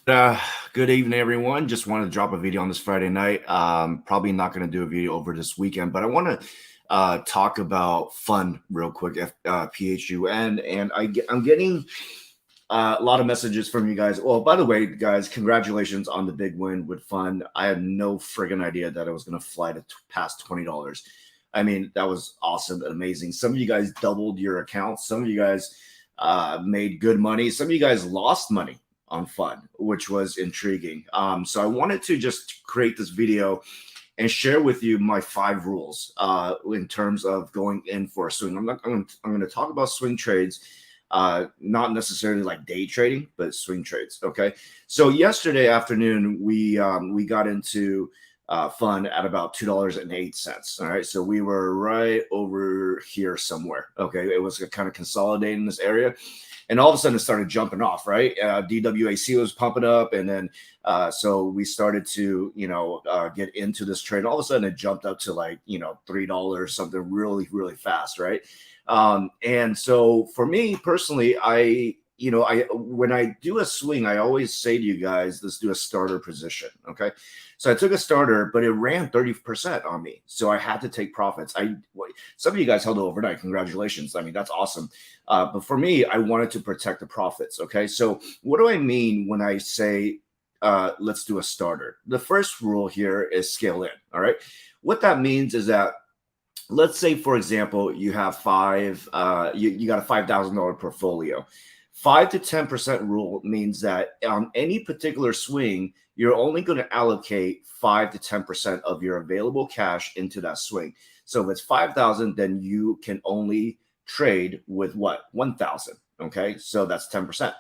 Uh, Good evening, everyone. Just wanted to drop a video on this Friday night. Probably not going to do a video over this weekend, but I want to talk about fun real quick. PHUN, and I'm getting a lot of messages from you guys. Well, by the way, guys, congratulations on the big win with fun. I had no friggin' idea that I was going to fly to past $20. I mean, that was awesome and amazing. Some of you guys doubled your accounts. Some of you guys made good money. Some of you guys lost money on fun, which was intriguing. So I wanted to just create this video and share with you my 5 rules in terms of going in for a swing. I'm going to talk about swing trades, not necessarily like day trading, but swing trades. Okay. So yesterday afternoon we got into fun at about $2.08. All right. So we were right over here somewhere. Okay. It was kind of consolidating this area. And all of a sudden it started jumping off, right? DWAC was pumping up. And then, so we started to, get into this trade. All of a sudden it jumped up to like, $3, something really, really fast, right? And so for me personally, when I do a swing, I always say to you guys, let's do a starter position. Okay. So I took a starter, but it ran 30% on me. So I had to take profits. Some of you guys held it overnight. Congratulations. I mean, that's awesome. But for me, I wanted to protect the profits. Okay. So what do I mean when I say, let's do a starter? The first rule here is scale in. All right. What that means is that, let's say, for example, you have you got a $5,000 portfolio. 5 to 10% rule means that on any particular swing, you're only going to allocate 5 to 10% of your available cash into that swing. So if it's 5,000, then you can only trade with what? 1,000. Okay. So that's 10%.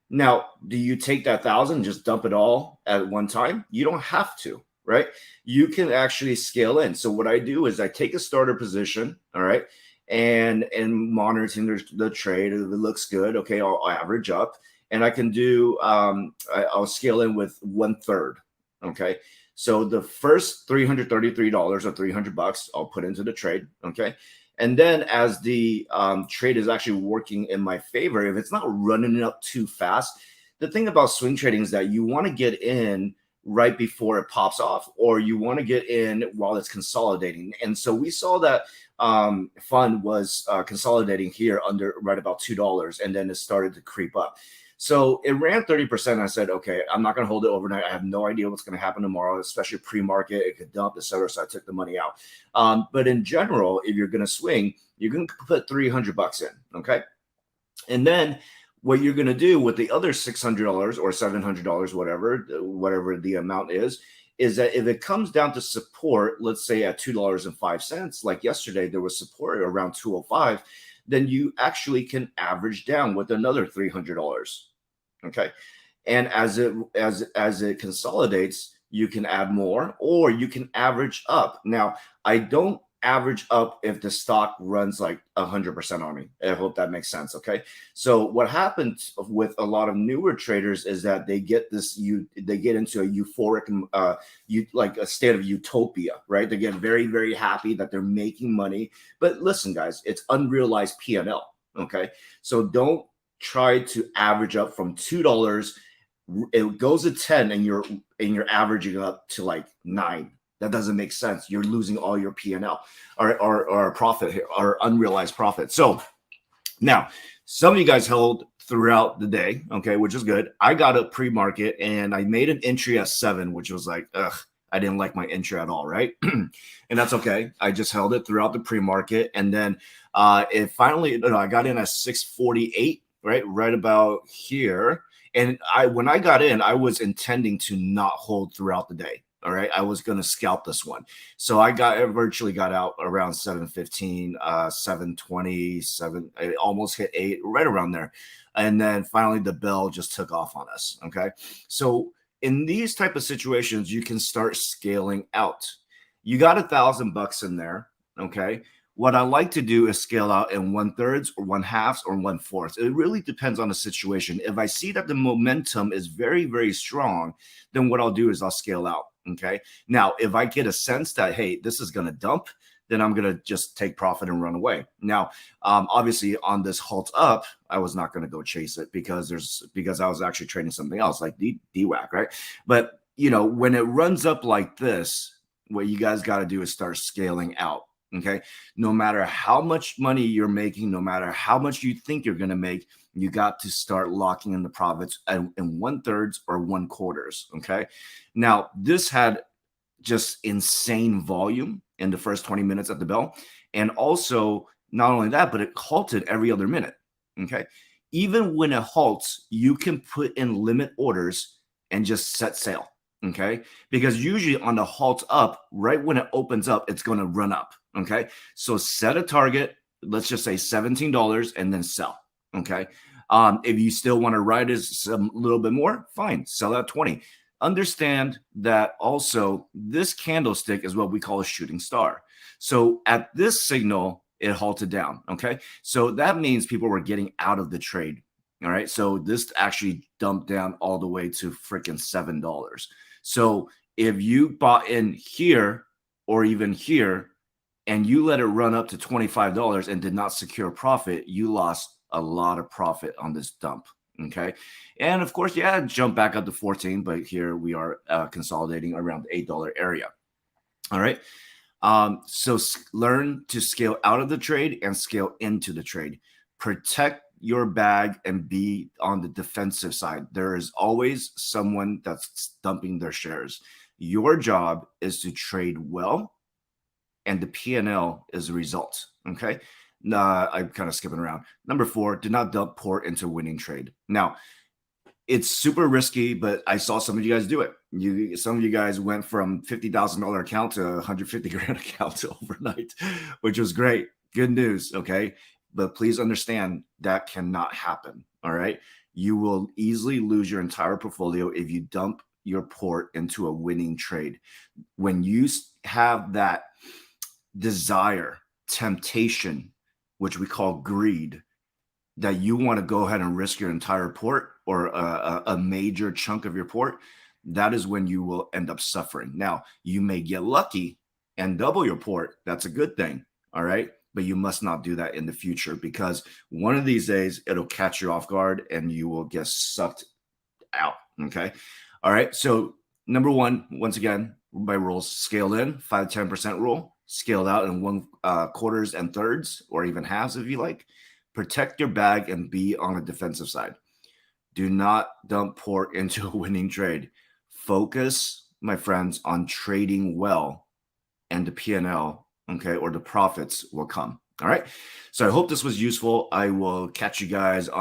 Now, do you take that 1,000 and just dump it all at one time? You don't have to, right? You can actually scale in. So what I do is I take a starter position, all right, and monitoring the trade. If it looks good, okay, I'll average up, and I can do I'll scale in with 1/3. Okay, so the first $333 or $300 I'll put into the trade. Okay, and then as the trade is actually working in my favor, if it's not running it up too fast, the thing about swing trading is that you want to get in right before it pops off, or you want to get in while it's consolidating. And so we saw that fund was consolidating here under right about $2, and then it started to creep up. So it ran 30%. I said, okay, I'm not going to hold it overnight. I have no idea what's going to happen tomorrow, especially pre-market. It could dump, etc. So I took the money out. But in general, if you're going to swing, you're going to put $300 in. Okay. And then what you're going to do with the other $600 or $700, whatever the amount is that if it comes down to support, let's say at $2.05, like yesterday, there was support around 205, then you actually can average down with another $300. Okay. And as it consolidates, you can add more, or you can average up. Now, I don't average up if the stock runs like 100% on me. I hope that makes sense. Okay. So what happens with a lot of newer traders is that they get into a euphoric, like a state of utopia, right? They get very, very happy that they're making money. But listen, guys, it's unrealized P&L. Okay. So don't try to average up from $2. It goes to 10 and you're averaging up to like 9. That doesn't make sense. You're losing all your P&L or profit here, or unrealized profit. So now some of you guys held throughout the day, okay, which is good. I got up pre-market and I made an entry at 7, which was like, I didn't like my entry at all, right? And that's okay. I just held it throughout the pre-market, and then it finally, I got in at 648, right about here. And when I got in, I was intending to not hold throughout the day. All right, I was going to scalp this one. So I virtually got out around 7:15, 7:20, it almost hit 8, right around there. And then finally the bell just took off on us. Okay. So in these type of situations, you can start scaling out. You got $1,000 in there. Okay. What I like to do is scale out in 1/3 or 1/2 or 1/4. It really depends on the situation. If I see that the momentum is very, very strong, then what I'll do is I'll scale out. Okay. Now, if I get a sense that, hey, this is going to dump, then I'm going to just take profit and run away. Now, obviously on this halt up, I was not going to go chase it because I was actually trading something else like DWAC, right? But when it runs up like this, what you guys got to do is start scaling out. Okay. No matter how much money you're making, no matter how much you think you're going to make, you got to start locking in the profits in 1/3 or 1/4. Okay. Now, this had just insane volume in the first 20 minutes at the bell. And also, not only that, but it halted every other minute. Okay. Even when it halts, you can put in limit orders and just set sail. Okay. Because usually on the halt up, right when it opens up, it's going to run up. Okay. So set a target, let's just say $17 and then sell. Okay. If you still want to ride it a little bit more, fine, sell at 20. Understand that also this candlestick is what we call a shooting star. So at this signal, it halted down. Okay. So that means people were getting out of the trade. All right. So this actually dumped down all the way to freaking $7. So if you bought in here or even here and you let it run up to $25 and did not secure profit, you lost a lot of profit on this dump. Okay. And of course, yeah, jump back up to 14, but here we are consolidating around the $8 area. All right. So learn to scale out of the trade and scale into the trade. Protect your bag and be on the defensive side. There is always someone that's dumping their shares. Your job is to trade well, and the P&L is the result. Okay. I'm kind of skipping around. Number 4, do not dump port into winning trade. Now, it's super risky, but I saw some of you guys do it. Some of you guys went from $50,000 account to $150,000 account overnight, which was great. Good news. Okay. But please understand that cannot happen. All right. You will easily lose your entire portfolio if you dump your port into a winning trade. When you have that desire, temptation, which we call greed, that you want to go ahead and risk your entire port or a major chunk of your port, that is when you will end up suffering. Now, you may get lucky and double your port. That's a good thing. All right. But you must not do that in the future, because one of these days it'll catch you off guard and you will get sucked out. Okay. All right. So number 1, once again, by rules, scaled in, 5 to 10% rule, scaled out in 1/4 and 1/3 or even halves if you like. Protect your bag and be on the defensive side. Do not dump port into a winning trade. Focus, my friends, on trading well, and the P&L, okay, or the profits will come. All right. So I hope this was useful. I will catch you guys on